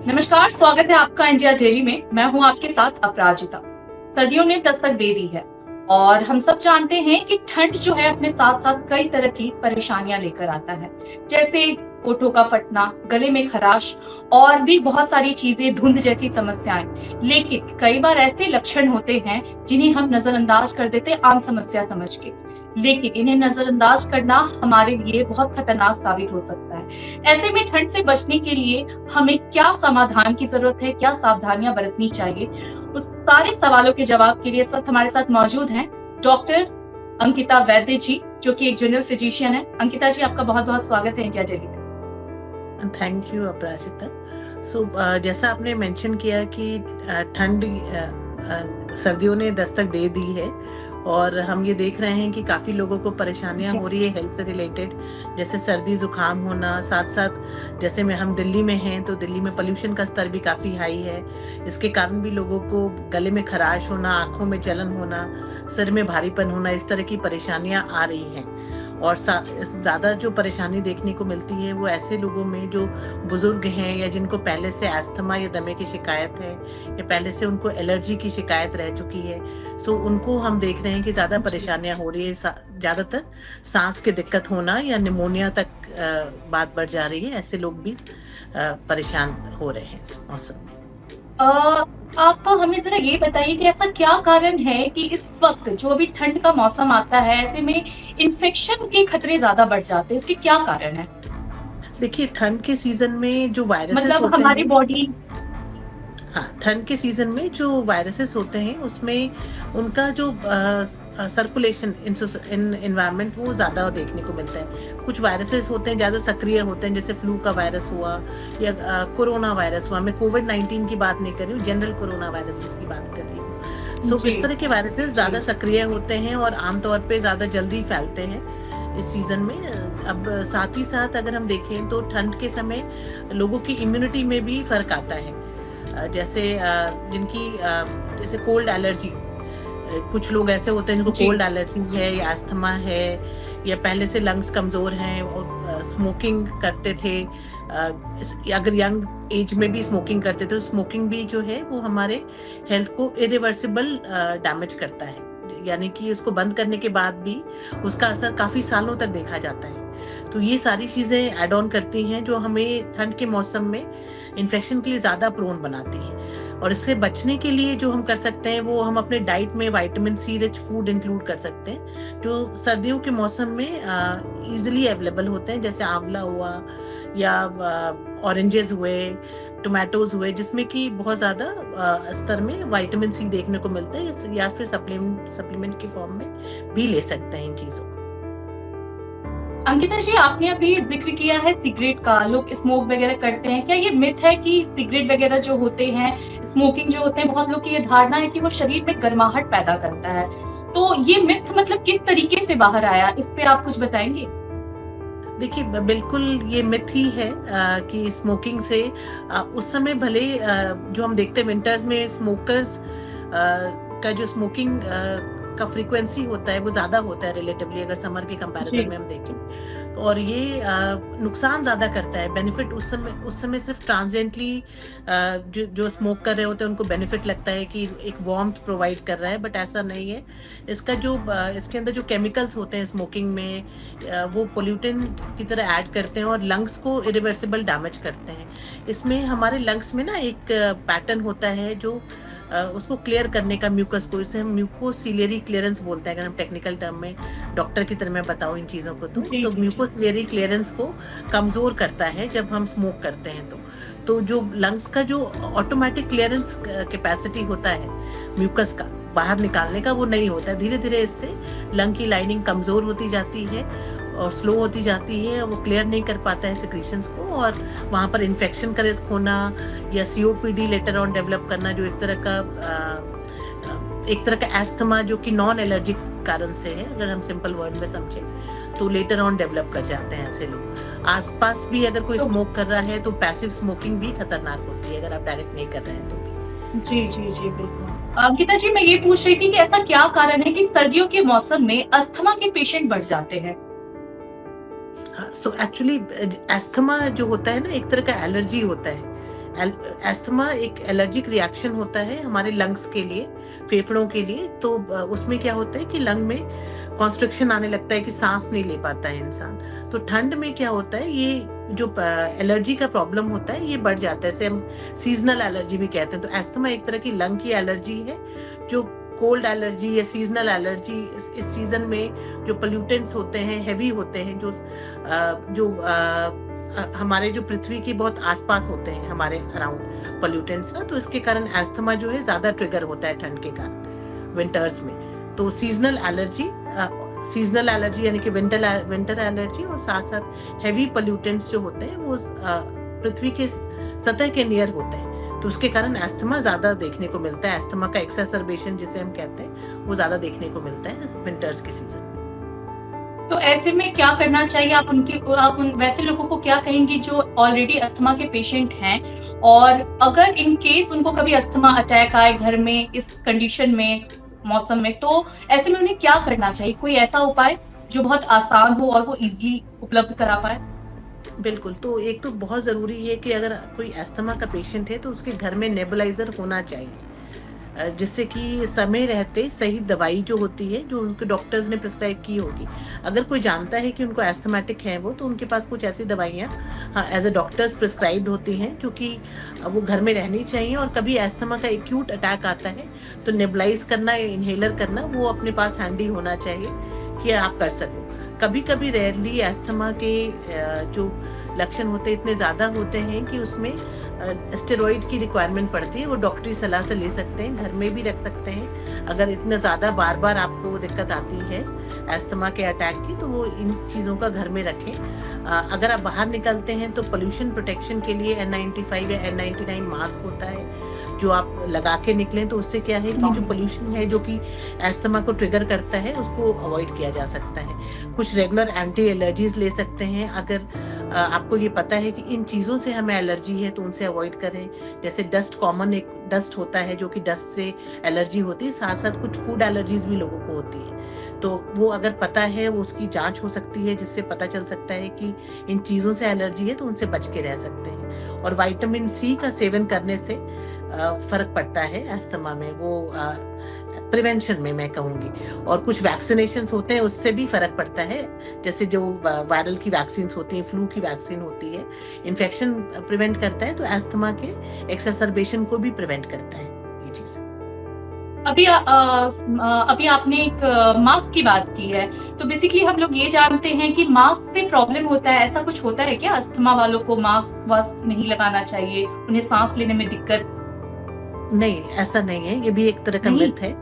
नमस्कार, स्वागत है आपका इंडिया डेली में। मैं हूं आपके साथ अपराजिता। सर्दियों ने दस्तक दे दी है और हम सब जानते हैं कि ठंड जो है अपने साथ साथ कई तरह की परेशानियां लेकर आता है, जैसे होठों का फटना, गले में खराश और भी बहुत सारी चीजें, धुंध जैसी समस्याएं। लेकिन कई बार ऐसे लक्षण होते हैं जिन्हें हम नजरअंदाज कर देते हैं आम समस्या समझ के, लेकिन इन्हें नजरअंदाज करना हमारे लिए बहुत खतरनाक साबित हो सकता है। ऐसे में ठंड से बचने के लिए हमें क्या समाधान की जरूरत है, क्या सावधानियां बरतनी चाहिए, उस सारे सवालों के जवाब के लिए इस वक्त हमारे साथ मौजूद हैं डॉक्टर अंकिता वैद्य जी, जो कि एक जनरल फिजिशियन है। अंकिता जी, आपका बहुत बहुत स्वागत है इंडिया डेली में। थैंक यू अपराजिता। जैसा आपने मेंशन किया कि ठंड सर्दियों ने दस्तक दे दी है और हम ये देख रहे हैं कि काफ़ी लोगों को परेशानियां हो रही है हेल्थ से रिलेटेड, जैसे सर्दी जुकाम होना। साथ साथ जैसे में हम दिल्ली में हैं तो दिल्ली में पोल्यूशन का स्तर भी काफ़ी हाई है। इसके कारण भी लोगों को गले में खराश होना, आँखों में जलन होना, सिर में भारीपन होना, इस तरह की परेशानियां आ रही हैं। और ज़्यादा जो परेशानी देखने को मिलती है वो ऐसे लोगों में जो बुजुर्ग हैं या जिनको पहले से अस्थमा या दमे की शिकायत है या पहले से उनको एलर्जी की शिकायत रह चुकी है। उनको हम देख रहे हैं कि ज़्यादा परेशानियां हो रही है। ज़्यादातर सांस की दिक्कत होना या निमोनिया तक बात बढ़ जा रही है। ऐसे लोग भी परेशान हो रहे हैं इस मौसम में। आप हमें जरा ये बताइए कि ऐसा क्या कारण है कि इस वक्त जो अभी ठंड का मौसम आता है, ऐसे में इन्फेक्शन के खतरे ज्यादा बढ़ जाते हैं, इसके क्या कारण है? देखिए, ठंड के सीजन में जो वायरसेस मतलब होते हमारी हैं, बॉडी। हाँ, ठंड के सीजन में जो वायरसेस होते हैं उसमें उनका जो सर्कुलेशन इन एनवायरनमेंट वो ज़्यादा देखने को मिलता है। कुछ वायरसेस होते हैं ज़्यादा सक्रिय होते हैं, जैसे फ्लू का वायरस हुआ या कोरोना वायरस हुआ। मैं कोविड-19 की बात नहीं कर रही हूँ, जनरल कोरोना वायरसेस की बात कर रही हूँ। इस तरह के वायरसेस ज़्यादा सक्रिय होते हैं और आमतौर पे ज़्यादा जल्दी फैलते हैं इस सीजन में। अब साथ ही साथ अगर हम देखें तो ठंड के समय लोगों की इम्यूनिटी में भी फर्क आता है। जैसे जिनकी जैसे कोल्ड एलर्जी, कुछ लोग ऐसे होते हैं जिनको कोल्ड एलर्जी है या अस्थमा है या पहले से लंग्स कमजोर हैं और स्मोकिंग करते थे। अगर यंग एज में भी स्मोकिंग करते थे तो स्मोकिंग भी जो है वो हमारे हेल्थ को इरिवर्सिबल डैमेज करता है, यानी कि उसको बंद करने के बाद भी उसका असर काफी सालों तक देखा जाता है। तो ये सारी चीजें ऐड ऑन करती हैं जो हमें ठंड के मौसम में इन्फेक्शन के लिए ज्यादा प्रोन बनाती है। और इससे बचने के लिए जो हम कर सकते हैं वो हम अपने डाइट में vitamin C rich food include कर सकते हैं जो सर्दियों के मौसम में इजीली अवेलेबल होते हैं, जैसे आंवला हुआ या ऑरेंजेस हुए, टोमेटोज हुए, जिसमें कि बहुत ज्यादा स्तर में विटामिन सी देखने को मिलता है, या फिर सप्लीमेंट की फॉर्म में भी ले सकते हैं इन चीजों को। अंकिता जी, आपने अभी जिक्र किया है सिगरेट का, लोग स्मोक वगैरह करते हैं। क्या ये मिथ है कि सिगरेट वगैरह जो होते हैं, स्मोकिंग जो होते हैं, बहुत लोग की ये धारणा है कि वो शरीर में गर्माहट पैदा करता है, तो ये मिथ मतलब किस तरीके से बाहर आया, इस पे आप कुछ बताएंगे? देखिए, बिल्कुल ये मिथ ही है कि स्मोकिंग से उस समय भले जो हम देखते हैं विंटर्स में स्मोकर्स का जो स्मोकिंग का फ्रीक्वेंसी होता है वो ज्यादा होता है रिलेटिवली, अगर समर के कंपैरिजन में हम देखें। और ये नुकसान ज्यादा करता है। बेनिफिट उस समय सिर्फ ट्रांजिएंटली जो स्मोक कर रहे होते हैं उनको बेनिफिट लगता है कि एक वार्मथ प्रोवाइड कर रहा है, बट ऐसा नहीं है। इसके अंदर जो केमिकल्स होते हैं स्मोकिंग में, वो पोल्यूटेंट की तरह ऐड करते हैं और लंग्स को इरिवर्सिबल डैमेज करते हैं। इसमें हमारे लंग्स में ना एक पैटर्न होता है जो उसको क्लियर करने का, म्यूकस को, इसे हम म्यूकोसिलियरी क्लियरेंस बोलते हैं अगर हम टेक्निकल टर्म में डॉक्टर की तरह मैं बताऊं इन चीजों को। तो म्यूकोसिलियरी क्लियरेंस को कमजोर करता है जब हम स्मोक करते हैं। तो जो लंग्स का जो ऑटोमेटिक क्लियरेंस कैपेसिटी होता है म्यूकस का बाहर निकालने का, वो नहीं होता है। धीरे धीरे इससे लंग की लाइनिंग कमजोर होती जाती है और स्लो होती जाती है, वो क्लियर नहीं कर पाता है सिक्रीशंस को, और वहाँ पर इन्फेक्शन का रिस्क होना या सीओपीडी लेटर ऑन डेवलप करना, जो एक तरह का एस्थमा जो कि नॉन एलर्जिक कारण से है, अगर हम सिंपल वर्ड में समझे, तो लेटर ऑन डेवलप कर जाते हैं ऐसे लोग। आसपास भी अगर कोई स्मोक कर रहा है तो पैसिव स्मोकिंग भी खतरनाक होती है, अगर आप डायरेक्ट नहीं कर रहे हैं तो भी। जी जी जी, बिल्कुल। अंकिता जी, मैं ये पूछ रही थी कि ऐसा क्या कारण है कि सर्दियों के मौसम में अस्थमा के पेशेंट बढ़ जाते हैं? सो एक्चुअली अस्थमा जो होता है ना, एक तरह का एलर्जी होता है। अस्थमा एक एलर्जिक रिएक्शन होता है हमारे लंग्स के लिए, फेफड़ों के लिए। तो उसमें क्या होता है कि लंग में कॉन्स्ट्रिक्शन आने लगता है कि सांस नहीं ले पाता है इंसान। तो ठंड में क्या होता है, ये जो एलर्जी का प्रॉब्लम होता है ये बढ़ जाता है, इसे हम सीजनल एलर्जी भी कहते हैं। तो अस्थमा एक तरह की लंग की एलर्जी है, जो कोल्ड एलर्जी या सीजनल एलर्जी, इस सीजन में जो पोल्यूटेंट्स होते हैं, हेवी होते हैं, जो हमारे जो पृथ्वी के बहुत आसपास होते हैं हमारे अराउंड पोल्यूटेंट्स ना, तो इसके कारण अस्थमा जो है ज्यादा ट्रिगर होता है ठंड के कारण विंटर्स में। तो सीजनल एलर्जी यानी कि विंटर एलर्जी, और साथ साथ हेवी पोल्यूटेंट्स जो होते हैं वो पृथ्वी के सतह के नियर होते हैं, तो उसके कारण अस्थमा ज्यादा देखने को मिलता है। अस्थमा का एक्सासर्बेशन जिसे हम कहते हैं वो ज्यादा देखने को मिलता है विंटर्स के सीजन। तो ऐसे में क्या करना चाहिए? आप उन वैसे लोगों को क्या कहेंगी जो ऑलरेडी अस्थमा के पेशेंट हैं, और अगर इन केस उनको कभी अस्थमा अटैक आए घर में इस कंडीशन में, मौसम में, तो ऐसे में उन्हें क्या करना चाहिए? कोई ऐसा उपाय जो बहुत आसान हो और वो इजीली उपलब्ध करा पाए? बिल्कुल, तो एक तो बहुत ज़रूरी है कि अगर कोई अस्थमा का पेशेंट है तो उसके घर में नेबुलाइज़र होना चाहिए, जिससे कि समय रहते सही दवाई जो होती है, जो उनके डॉक्टर्स ने प्रिस्क्राइब की होगी। अगर कोई जानता है कि उनको एस्थमेटिक है वो, तो उनके पास कुछ ऐसी दवाइयाँ एज़ अ डॉक्टर्स प्रिस्क्राइब्ड होती हैं, जो कि वो घर में रहनी चाहिए। और कभी अस्थमा का एक्यूट अटैक आता है तो नेबुलाइज़ करना या इन्हेलर करना वो अपने पास हैंडी होना चाहिए कि आप कर सको। कभी-कभी रेयरली अस्थमा के जो लक्षण होते हैं इतने ज़्यादा होते हैं कि उसमें स्टेरॉइड की रिक्वायरमेंट पड़ती है, वो डॉक्टरी सलाह से ले सकते हैं, घर में भी रख सकते हैं। अगर इतना ज़्यादा बार-बार आपको दिक्कत आती है अस्थमा के अटैक की, तो वो इन चीज़ों का घर में रखें। अगर आप बाहर निकलते हैं तो पोल्यूशन प्रोटेक्शन के लिए N95 या N99 मास्क होता है, जो आप लगा के निकलें, तो उससे क्या है कि जो पोल्यूशन है जो कि अस्थमा को ट्रिगर करता है उसको अवॉइड किया जा सकता है। कुछ रेगुलर एंटी एलर्जीज ले सकते हैं। अगर आपको ये पता है कि इन चीज़ों से हमें एलर्जी है तो उनसे अवॉइड करें। जैसे डस्ट, कॉमन एक डस्ट होता है जो कि डस्ट से एलर्जी होती है, साथ साथ कुछ फूड एलर्जीज भी लोगों को होती है। तो वो अगर पता है, वो उसकी जांच हो सकती है, जिससे पता चल सकता है कि इन चीज़ों से एलर्जी है, तो उनसे बच के रह सकते हैं। और विटामिन सी का सेवन करने से फर्क पड़ता है अस्थमा में, वो प्रिवेंशन में मैं कहूँगी। और कुछ वैक्सीनेशंस होते हैं, उससे भी फर्क पड़ता है। जैसे जो वायरल की वैक्सीन होती है, फ्लू की वैक्सीन होती है, इन्फेक्शन प्रिवेंट करता है, तो अस्थमा के एक्सासर्बेशन को भी प्रिवेंट करता है ये चीज़। अभी आपने एक मास्क की बात की है, तो बेसिकली हम लोग ये जानते हैं कि मास्क से प्रॉब्लम होता है, ऐसा कुछ होता है क्या? अस्थमा वालों को मास्क वास्क नहीं लगाना चाहिए, उन्हें सांस लेने में दिक्कत? नहीं, ऐसा नहीं है, ये भी एक तरह का नहीं? मिथ है।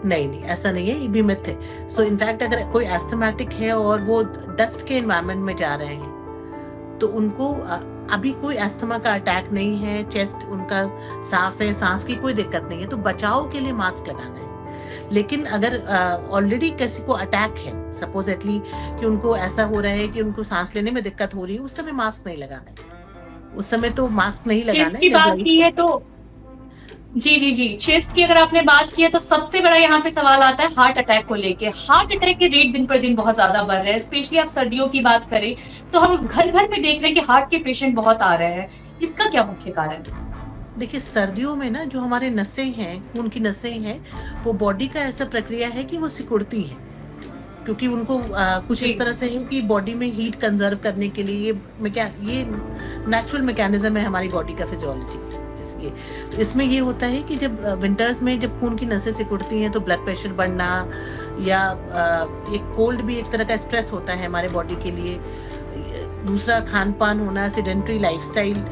नहीं, ऐसा नहीं है, ये भी मिथ है। सो इनफैक्ट अगर कोई एस्थमेटिक है और वो डस्ट के एनवायरनमेंट में जा रहे हैं, तो उनको अभी कोई अस्थमा का अटैक नहीं है, चेस्ट उनका साफ है, सांस की कोई दिक्कत नहीं है, तो बचाव के लिए मास्क लगाना है। लेकिन अगर ऑलरेडी किसी को अटैक है, सपोजेटली कि उनको ऐसा हो रहा है कि उनको सांस लेने में दिक्कत हो रही है, उस समय मास्क नहीं लगाना है। उस समय तो मास्क नहीं लगाना चेस्ट है। की बात की है तो जी, चेस्ट की अगर आपने बात की है तो सबसे बड़ा यहाँ पे सवाल आता है हार्ट अटैक को लेके। हार्ट अटैक के रेट दिन पर दिन बहुत ज्यादा बढ़ रहे हैं, स्पेशली आप सर्दियों की बात करें तो हम घर-घर में देख रहे हैं कि हार्ट के पेशेंट बहुत आ रहे हैं। इसका क्या मुख्य कारण है? देखिए, सर्दियों में ना जो हमारे नसें हैं, खून की नसें हैं, वो बॉडी का ऐसा प्रक्रिया है कि वो सिकुड़ती हैं, क्योंकि उनको कुछ जी। इस तरह से है कि बॉडी में हीट कंजर्व करने के लिए ये नेचुरल मैकेनिज्म है हमारी बॉडी का, फिजियोलॉजी। इसलिए तो इसमें ये होता है कि जब विंटर्स में जब खून की नसें सिकुड़ती हैं तो ब्लड प्रेशर बढ़ना, या एक कोल्ड भी एक तरह का स्ट्रेस होता है हमारे बॉडी के लिए। दूसरा खान पान होना, सेडेंटरी लाइफस्टाइल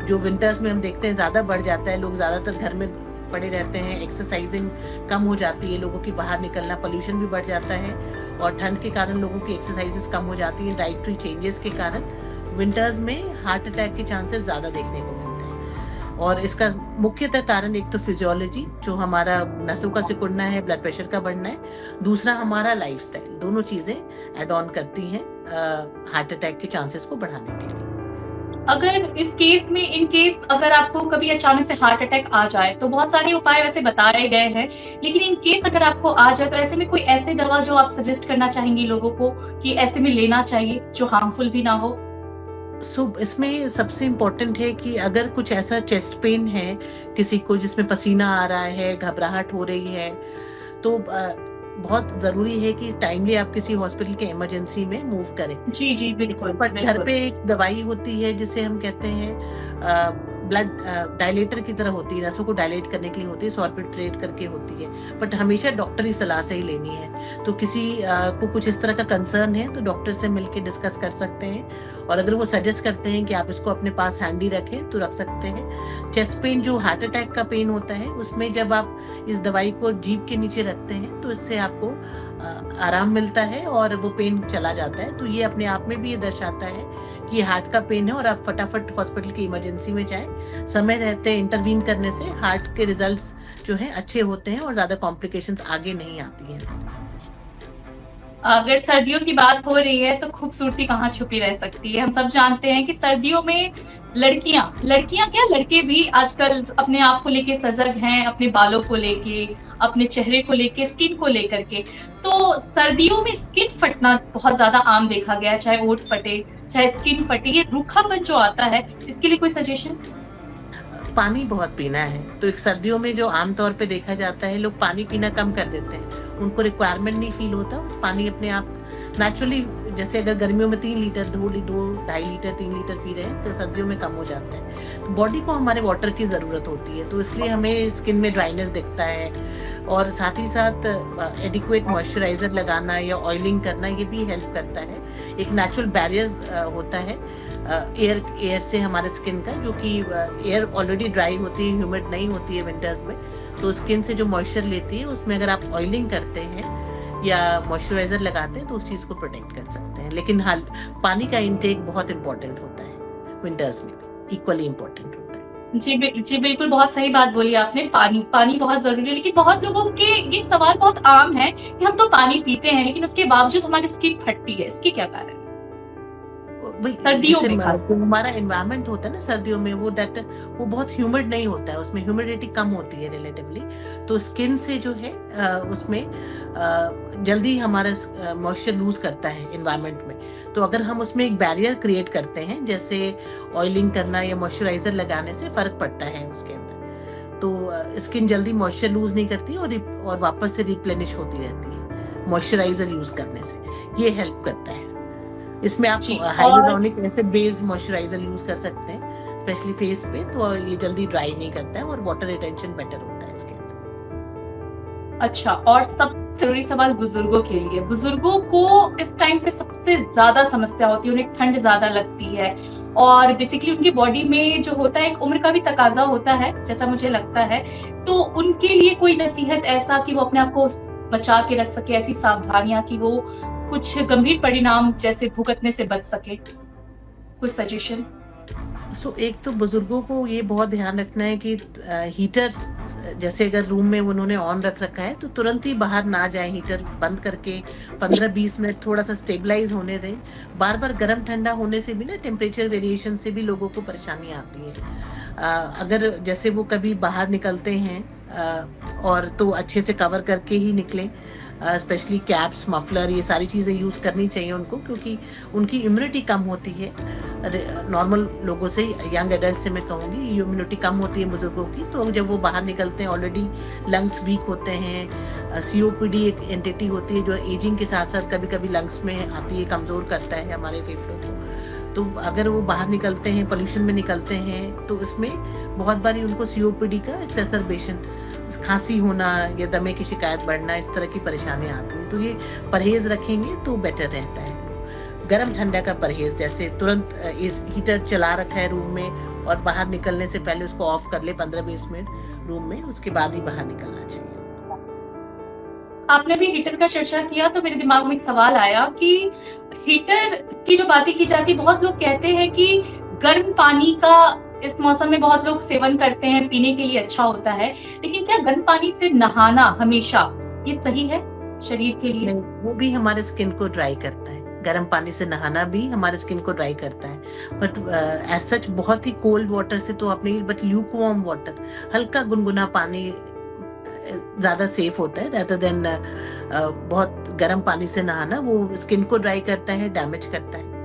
जो विंटर्स में हम देखते हैं ज़्यादा बढ़ जाता है। लोग ज़्यादातर घर में पड़े रहते हैं, एक्सरसाइजिंग कम हो जाती है, लोगों की बाहर निकलना, पोल्यूशन भी बढ़ जाता है, और ठंड के कारण लोगों की एक्सरसाइजेस कम हो जाती हैं, डाइटरी चेंजेस के कारण विंटर्स में हार्ट अटैक के चांसेस ज़्यादा देखने को मिलते हैं। और इसका मुख्यतः कारण एक तो फिजियोलॉजी, जो हमारा नसों का सिकुड़ना है, ब्लड प्रेशर का बढ़ना है, दूसरा हमारा लाइफस्टाइल, दोनों चीज़ें एड ऑन करती हैं हार्ट अटैक के चांसेस को बढ़ाने के लिए। अगर इन केस अगर आपको कभी अचानक से हार्ट अटैक आ जाए तो बहुत सारे उपाय वैसे बताए गए हैं, लेकिन इन केस अगर आपको आ जाए तो ऐसे में कोई ऐसी दवा जो आप सजेस्ट करना चाहेंगी लोगों को कि ऐसे में लेना चाहिए जो हार्मफुल भी ना हो? इसमें सबसे इम्पोर्टेंट है कि अगर कुछ ऐसा चेस्ट पेन है किसी को जिसमें पसीना आ रहा है, घबराहट हो रही है, तो बहुत ज़रूरी है कि टाइमली आप किसी हॉस्पिटल के इमरजेंसी में मूव करें। जी, जी, बिल्कुल, बट घर बिल्कुल। पे एक दवाई होती है जिसे हम कहते हैं ब्लड डायलेटर की तरह होती है, नसों को डायलेट करने के लिए होती है, सॉर्बिट्रेट करके होती है, बट हमेशा डॉक्टरी सलाह से ही लेनी है। तो किसी को कुछ इस तरह का कंसर्न है तो डॉक्टर से मिलके डिस्कस कर सकते हैं, और अगर वो सजेस्ट करते हैं कि आप इसको अपने पास हैंडी रखें तो रख सकते हैं। चेस्ट पेन जो हार्ट अटैक का पेन होता है, उसमें जब आप इस दवाई को जीभ के नीचे रखते हैं तो इससे आपको आराम मिलता है और वो पेन चला जाता है। तो ये अपने आप में भी ये दर्शाता है कि ये हार्ट का पेन है और आप फटाफट हॉस्पिटल की इमरजेंसी में जाएं। समय रहते इंटरवीन करने से हार्ट के रिजल्ट्स जो हैं अच्छे होते हैं और ज्यादा कॉम्प्लिकेशंस आगे नहीं आती हैं। अगर सर्दियों की बात हो रही है तो खूबसूरती कहाँ छुपी रह सकती है। हम सब जानते हैं कि सर्दियों में लड़कियां क्या, लड़के भी आजकल अपने आप को लेके सजग हैं, अपने बालों को लेके, अपने चेहरे को लेके, स्किन को लेकर के। तो सर्दियों में स्किन फटना बहुत ज्यादा आम देखा गया है, चाहे ओठ फटे, चाहे स्किन फटे, ये रूखापन जो आता है, इसके लिए कोई सजेशन? पानी बहुत पीना है। तो एक सर्दियों में जो आमतौर पे देखा जाता है, लोग पानी पीना कम कर देते हैं, उनको रिक्वायरमेंट नहीं फील होता, पानी अपने आप नेचुरली, जैसे अगर गर्मियों में 3 लीटर 2-2.5 लीटर 3 लीटर पी रहे हैं तो सर्दियों में कम हो जाता है। तो बॉडी को हमारे वाटर की ज़रूरत होती है, तो इसलिए हमें स्किन में ड्राइनेस दिखता है, और साथ ही साथ एडिक्वेट मॉइस्चराइजर लगाना या ऑयलिंग करना ये भी हेल्प करता है। एक नेचुरल बैरियर होता है एयर से हमारे स्किन का, जो कि एयर ऑलरेडी ड्राई होती है, ह्यूमिड नहीं होती है विंटर्स में, तो स्किन से जो मॉइस्चर लेती है उसमें अगर आप ऑयलिंग करते हैं या मॉइस्चराइजर लगाते हैं तो उस चीज को प्रोटेक्ट कर सकते हैं। लेकिन हाल पानी का इंटेक बहुत इंपॉर्टेंट होता है, विंटर्स में भी इक्वली इंपॉर्टेंट होता है। जी बिल्कुल, बहुत सही बात बोली आपने। पानी बहुत जरूरी है, लेकिन बहुत लोगों के ये सवाल बहुत आम है कि हम तो पानी पीते हैं लेकिन उसके बावजूद हमारी स्किन फटती है, इसके क्या कारण है? सर्दियों में खास जो हमारा एनवायरनमेंट होता है ना सर्दियों में, वो बहुत ह्यूमिड नहीं होता है, उसमें ह्यूमिडिटी कम होती है रिलेटिवली, तो स्किन से जो है उसमें जल्दी हमारा मॉइस्चर लूज करता है एनवायरनमेंट में। तो अगर हम उसमें एक बैरियर क्रिएट करते हैं, जैसे ऑयलिंग करना या मॉइस्चराइजर लगाने से फर्क पड़ता है उसके अंदर, तो स्किन जल्दी मॉइस्चर लूज नहीं करती और वापस से रिप्लेनिश होती रहती है मॉइस्चराइजर यूज करने से। ये हेल्प करता है। इसमें आप hyaluronic acid based moisturiser use कर सकते हैं स्पेशली फेस पे, तो ये जल्दी ड्राई नहीं करता है और वाटर रिटेंशन बेटर होता है इसके अंदर। अच्छा, और सबसे जरूरी सवाल बुजुर्गों के लिए। बुजुर्गों को इस टाइम पे सबसे ज्यादा समस्या होती है, उन्हें ठंड ज्यादा लगती है और बेसिकली उनकी बॉडी में जो होता है एक उम्र का भी तकाजा होता है, जैसा मुझे लगता है। तो उनके लिए कोई नसीहत ऐसा कि वो अपने आप को बचा के रख सके, ऐसी सावधानियां कि वो कुछ गंभीर परिणाम जैसे भुगतने से बच सके, कुछ सजेशन? एक तो बुजुर्गों को ये बहुत ध्यान रखना है कि हीटर जैसे अगर रूम में उन्होंने ऑन रख रखा है तो तुरंत ही बाहर ना जाए, हीटर बंद करके 15-20 मिनट थोड़ा सा स्टेबलाइज होने दें। बार बार गर्म ठंडा होने से भी ना, टेम्परेचर वेरिएशन से भी लोगों को परेशानी आती है। अगर जैसे वो कभी बाहर निकलते हैं और तो अच्छे से कवर करके ही निकलें, स्पेशली कैप्स, मफलर, ये सारी चीज़ें यूज़ करनी चाहिए उनको, क्योंकि उनकी इम्यूनिटी कम होती है नॉर्मल लोगों से, यंग एडल्ट से मैं कहूँगी इम्यूनिटी कम होती है बुजुर्गों की। तो जब वो बाहर निकलते हैं ऑलरेडी लंग्स वीक होते हैं, सीओपीडी एक एंटिटी होती है जो एजिंग के साथ साथ कभी कभी लंग्स में आती है, कमज़ोर करता है हमारे फेफड़ों को। तो अगर वो बाहर निकलते हैं, पोल्यूशन में निकलते हैं, तो उसमें बहुत बारी उनको सीओपीडी का एक्सेसरबेशन, खांसी होना या दमे की शिकायत बढ़ना, इस तरह की परेशानियां आती हैं। तो ये परहेज रखेंगे तो बेटर रहता है। गर्म ठंडा का परहेज, जैसे तुरंत इस हीटर चला रखा है रूम में और बाहर निकलने से पहले उसको ऑफ कर ले 15-20 मिनट रूम में, उसके बाद ही बाहर निकलना चाहिए। आपने भी हीटर का चर्चा किया तो मेरे दिमाग में एक सवाल आया कि हीटर की जो बातें की जाती, बहुत लोग कहते हैं कि गर्म पानी का इस मौसम में बहुत लोग सेवन करते हैं, पीने के लिए अच्छा होता है, लेकिन क्या गर्म पानी से नहाना हमेशा ये सही है शरीर के लिए? नहीं, वो भी हमारे स्किन को ड्राई करता है। गर्म पानी से नहाना भी हमारे स्किन को ड्राई करता है, बट एज सच बहुत ही कोल्ड वाटर से तो आप नहीं, बट ल्यूकवार्म वाटर, हल्का गुनगुना पानी ज्यादा सेफ होता है rather देन बहुत गर्म पानी से नहाना। वो स्किन को ड्राई करता है, डैमेज करता है।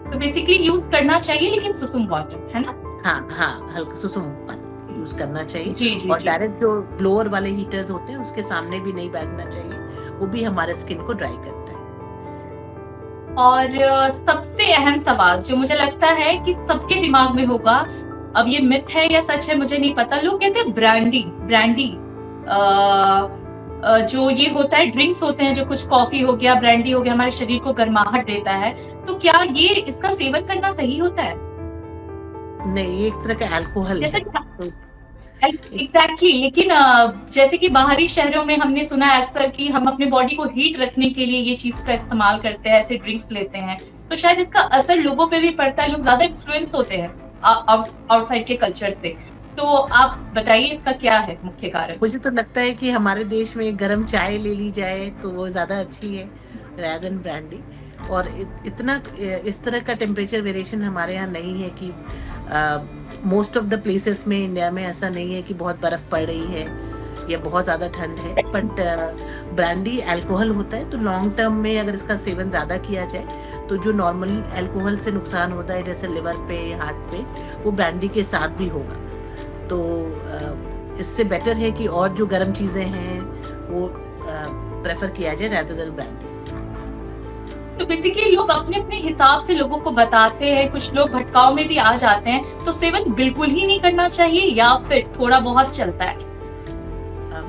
तो बेसिकली यूज करना चाहिए लेकिन सुसुम वाटर, है ना? हाँ, हल्का सुसुम पानी यूज करना चाहिए। जी जी और जी। डायरेक्ट जो ब्लोअर वाले हीटर्स होते हैं उसके सामने भी नहीं बैठना चाहिए, वो भी हमारे स्किन को ड्राई करता है। और सबसे अहम सवाल जो मुझे लगता है कि सबके दिमाग में होगा, अब ये मिथ है या सच है मुझे नहीं पता, लोग कहते हैं ब्रांडी ब्रांडी जो ये होता है, ड्रिंक्स होते हैं, जो कुछ कॉफी हो गया, ब्रांडी हो गया, हमारे शरीर को गर्माहट देता है, तो क्या ये इसका सेवन करना सही होता है? नहीं, ये एक तरह का अल्कोहल जैसे है। तो एग्जैक्टली, लेकिन जैसे कि बाहरी शहरों में हमने सुना है अक्सर कि हम अपने बॉडी को हीट रखने के लिए ये चीज का इस्तेमाल करते हैं, ऐसे ड्रिंक्स लेते हैं, तो शायद इसका असर लोगों पे भी पड़ता है, लोग ज्यादा इन्फ्लुएंस होते हैं आउटसाइड के कल्चर से। तो आप बताइए इसका क्या है मुख्य कारण? मुझे तो लगता है कि हमारे देश में गर्म चाय ले ली जाए तो वो ज़्यादा अच्छी है रेदर देन ब्रांडी। और इतना इस तरह का टेम्परेचर वेरिएशन हमारे यहाँ नहीं है कि मोस्ट ऑफ द प्लेसेस में इंडिया में ऐसा नहीं है कि बहुत बर्फ पड़ रही है या बहुत ज़्यादा ठंड है। बट ब्रांडी अल्कोहल होता है, तो लॉन्ग टर्म में अगर इसका सेवन ज़्यादा किया जाए तो जो नॉर्मल अल्कोहल से नुकसान होता है जैसे लिवर पे, हार्ट पे, वो ब्रांडी के साथ भी होगा। तो इससे बेटर है कि और जो गर्म चीजें हैं वो प्रेफर किया जाए रादर देन ब्रांडी। तो बेसिकली लोग अपने अपने हिसाब से लोगों को बताते हैं, कुछ लोग भटकाव में भी आ जाते हैं, तो सेवन बिल्कुल ही नहीं करना चाहिए या फिर थोड़ा बहुत चलता है?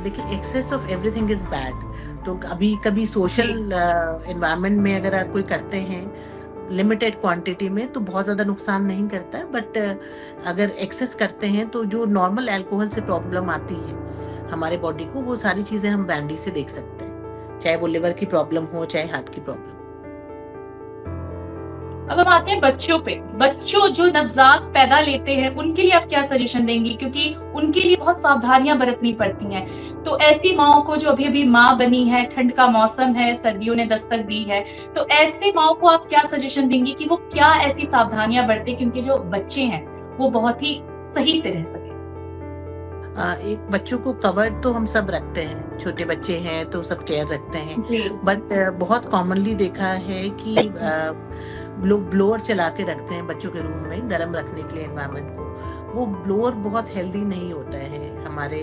देखिए, excess of everything is bad. तो अभी कभी सोशल एनवायरनमेंट में अगर आप कोई करते हैं लिमिटेड क्वांटिटी में तो बहुत ज़्यादा नुकसान नहीं करता है। बट अगर एक्सेस करते हैं तो जो नॉर्मल अल्कोहल से प्रॉब्लम आती है हमारे बॉडी को, वो सारी चीज़ें हम ब्रांडी से देख सकते हैं, चाहे वो लिवर की प्रॉब्लम हो चाहे हार्ट की प्रॉब्लम। अब हम आते हैं बच्चों पे। बच्चों जो नवजात पैदा लेते हैं उनके लिए आप क्या सजेशन देंगी, क्योंकि उनके लिए बहुत सावधानियां बरतनी पड़ती हैं, तो ऐसी माओ को जो अभी अभी माँ बनी है, ठंड का मौसम है, सर्दियों ने दस्तक दी है, तो ऐसे माओ को आप क्या सजेशन देंगी कि वो क्या ऐसी सावधानियां बरते क्योंकि जो बच्चे हैं वो बहुत ही सही से रह सके? एक बच्चों को कवर्ड तो हम सब रखते हैं, छोटे बच्चे हैं तो सब केयर रखते हैं। जी बट बहुत कॉमनली देखा है कि लोग ब्लोअर चला के रखते हैं बच्चों के रूम में गर्म रखने के लिए एनवायरनमेंट को। वो ब्लोअर बहुत हेल्दी नहीं होता है हमारे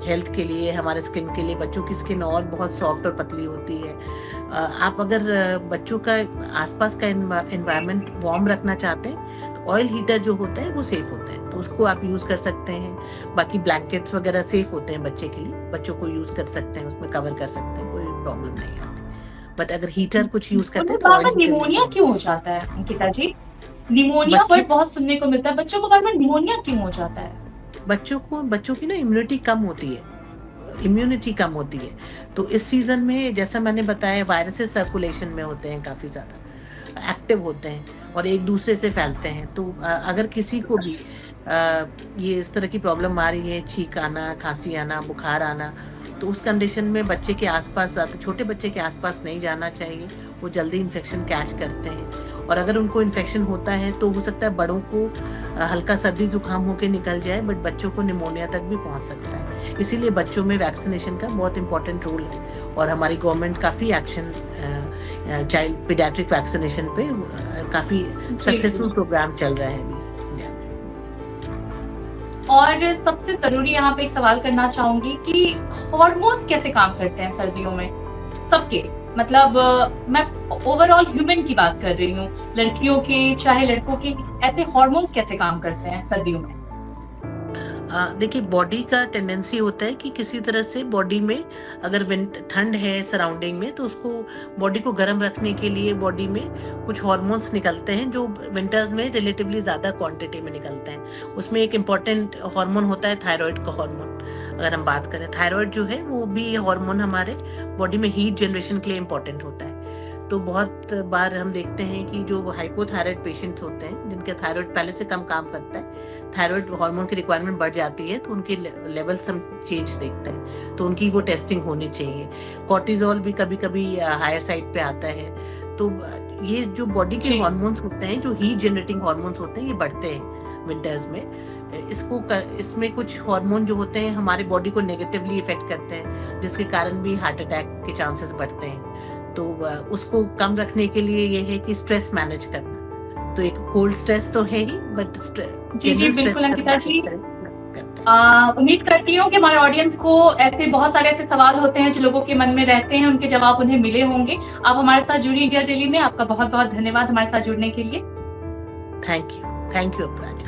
हेल्थ के लिए, हमारे स्किन के लिए। बच्चों की स्किन और बहुत सॉफ्ट और पतली होती है। आप अगर बच्चों का आसपास का एनवायरनमेंट वार्म रखना चाहते हैं तो ऑयल हीटर जो होता है वो सेफ होता है, तो उसको आप यूज कर सकते हैं। बाकी ब्लैंकेट्स वगैरह सेफ होते हैं बच्चे के लिए, बच्चों को यूज कर सकते हैं, उसमें कवर कर सकते हैं, कोई प्रॉब्लम नहीं आती। बट अगर हीटर कुछ यूज करते उन्हें हैं तो बार ऑयल बार हीटर निमोनिया क्यों हो जाता है अंकिता जी? निमोनिया बच्चों वर्ड बहुत सुनने को मिलता है, बच्चों को बार बार निमोनिया क्यों हो जाता है? बच्चों की ना इम्यूनिटी कम होती है, तो इस सीजन में जैसा मैंने बताया वायरसेस सर्कुलेशन में होते हैं, काफी ज्यादा एक्टिव होते हैं और एक दूसरे से फैलते हैं। तो अगर किसी को भी ये इस तरह की प्रॉब्लम आ रही है, छींक आना, खांसी आना, बुखार आना, तो उस कंडीशन में बच्चे के आसपास, छोटे बच्चे के आसपास नहीं जाना चाहिए, वो जल्दी इन्फेक्शन कैच करते हैं। और अगर उनको इन्फेक्शन होता है तो हो सकता है बड़ों को हल्का सर्दी जुकाम होकर निकल जाए, बट बच्चों को निमोनिया तक भी पहुंच सकता है। इसीलिए बच्चों में वैक्सीनेशन का बहुत इंपॉर्टेंट रोल है और हमारी गवर्नमेंट काफ़ी एक्शन चाइल्ड पीडियाट्रिक वैक्सीनेशन पे काफ़ी सक्सेसफुल प्रोग्राम चल रहा है अभी इंडिया में। और सबसे जरूरी यहाँ पे एक सवाल करना चाहूंगी कि हार्मोन्स कैसे काम करते हैं सर्दियों में सबके, मतलब मैं ओवरऑल ह्यूमन की बात कर रही हूँ, लड़कियों के चाहे लड़कों के, ऐसे हार्मोन्स कैसे काम करते हैं सर्दियों में? देखिए, बॉडी का टेंडेंसी होता है कि किसी तरह से बॉडी में अगर ठंड है सराउंडिंग में तो उसको बॉडी को गर्म रखने के लिए बॉडी में कुछ हार्मोन्स निकलते हैं जो विंटर्स में रिलेटिवली ज़्यादा क्वांटिटी में निकलते हैं। उसमें एक इम्पॉर्टेंट हार्मोन होता है थायराइड का हार्मोन। अगर हम बात करें, थायराइड जो है वो भी हार्मोन हमारे बॉडी में हीट जनरेशन के लिए इम्पॉर्टेंट होता है। तो बहुत बार हम देखते हैं कि जो हाइपोथायराइड पेशेंट्स होते हैं जिनके थायराइड पहले से कम काम करता है, थायराइड हार्मोन की रिक्वायरमेंट बढ़ जाती है, तो उनके लेवल्स हम चेंज देखते हैं, तो उनकी वो टेस्टिंग होनी चाहिए। कॉर्टिजोल भी कभी कभी हायर साइड पे आता है। तो ये जो बॉडी के हार्मोन्स होते हैं, जो हीट जनरेटिंग हार्मोन्स होते हैं, ये बढ़ते हैं विंटर्स में। इसमें कुछ हार्मोन जो होते हैं हमारी बॉडी को नेगेटिवली इफेक्ट करते हैं, जिसके कारण भी हार्ट अटैक के चांसेस बढ़ते हैं। तो उसको कम रखने के लिए ये है कि स्ट्रेस मैनेज करना, तो एक कोल्ड स्ट्रेस तो है ही, बट जी बिल्कुल अंकिता जी। उम्मीद करती हूँ कि हमारे ऑडियंस को ऐसे बहुत सारे ऐसे सवाल होते हैं जो लोगों के मन में रहते हैं, उनके जवाब उन्हें मिले होंगे। आप हमारे साथ जुड़ी इंडिया डेली में, आपका बहुत बहुत धन्यवाद हमारे साथ जुड़ने के लिए। Thank you Aparajita.